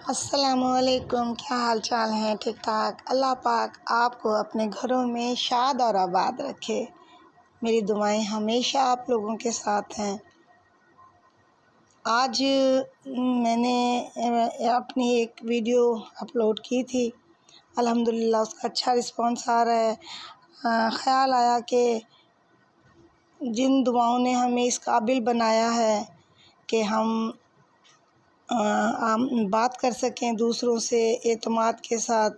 अस्सलामुअलैकुम, क्या हाल चाल हैं? ठीक ठाक। अल्लाह पाक आपको अपने घरों में शाद और आबाद रखे। मेरी दुआएं हमेशा आप लोगों के साथ हैं। आज मैंने अपनी एक वीडियो अपलोड की थी। अल्हम्दुलिल्लाह उसका अच्छा रिस्पांस आ रहा है। ख़्याल आया कि जिन दुआओं ने हमें इस काबिल बनाया है कि हम बात कर सकें दूसरों से एतमाद के साथ,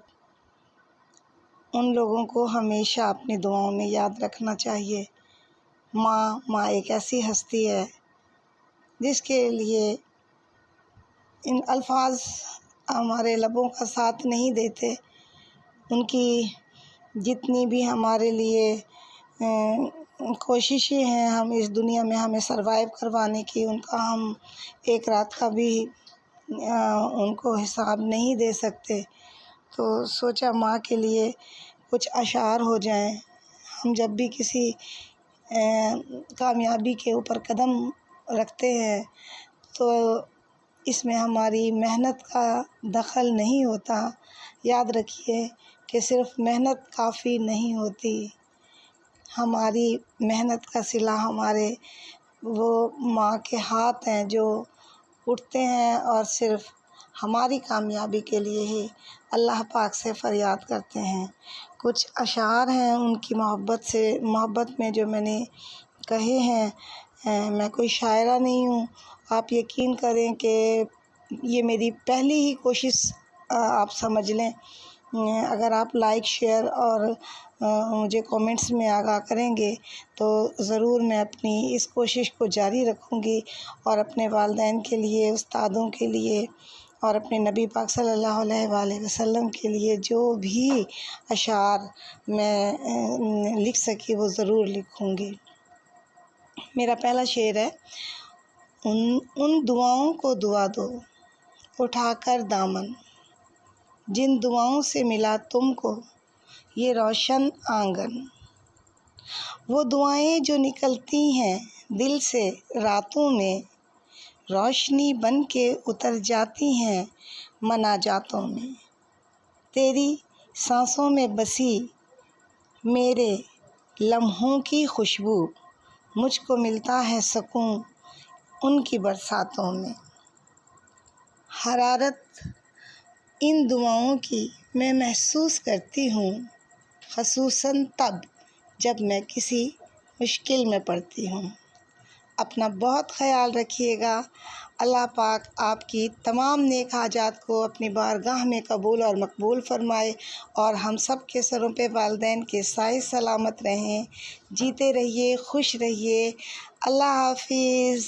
उन लोगों को हमेशा अपनी दुआओं में याद रखना चाहिए। माँ एक ऐसी हस्ती है जिसके लिए इन अल्फाज हमारे लबों का साथ नहीं देते। उनकी जितनी भी हमारे लिए कोशिशें हैं हम इस दुनिया में हमें सरवाइव करवाने की, उनका हम एक रात का भी उनको हिसाब नहीं दे सकते। तो सोचा माँ के लिए कुछ अशार हो जाएं। हम जब भी किसी कामयाबी के ऊपर कदम रखते हैं तो इसमें हमारी मेहनत का दखल नहीं होता। याद रखिए कि सिर्फ़ मेहनत काफ़ी नहीं होती। हमारी मेहनत का सिला हमारे वो माँ के हाथ हैं जो उठते हैं और सिर्फ़ हमारी कामयाबी के लिए ही अल्लाह पाक से फ़रियाद करते हैं। कुछ अशार हैं उनकी मोहब्बत में जो मैंने कहे हैं। मैं कोई शायरा नहीं हूँ। आप यकीन करें कि ये मेरी पहली ही कोशिश आप समझ लें। अगर आप लाइक शेयर और मुझे कमेंट्स में आगाह करेंगे तो ज़रूर मैं अपनी इस कोशिश को जारी रखूँगी और अपने वालिदैन के लिए, उस्तादों के लिए और अपने नबी पाक सल्लल्लाहु अलैहि वसल्लम के लिए जो भी अशार मैं लिख सकी वो ज़रूर लिखूँगी। मेरा पहला शेर है। उन दुआओं को दुआ दो उठाकर दामन, जिन दुआओं से मिला तुमको ये रोशन आंगन। वो दुआएं जो निकलती हैं दिल से रातों में, रोशनी बन के उतर जाती हैं मनाजातों में। तेरी सांसों में बसी मेरे लम्हों की खुशबू, मुझको मिलता है सुकून उनकी बरसातों में। हरारत इन दुआओं की मैं महसूस करती हूँ, ख़ुसूसन तब जब मैं किसी मुश्किल में पड़ती हूँ। अपना बहुत ख़याल रखिएगा। अल्लाह पाक आपकी तमाम नेक हाजात को अपनी बारगाह में कबूल और मकबूल फ़रमाए और हम सब के सरों पे वालिदैन के साए सलामत रहें। जीते रहिए, खुश रहिए। अल्लाह हाफ़िज़।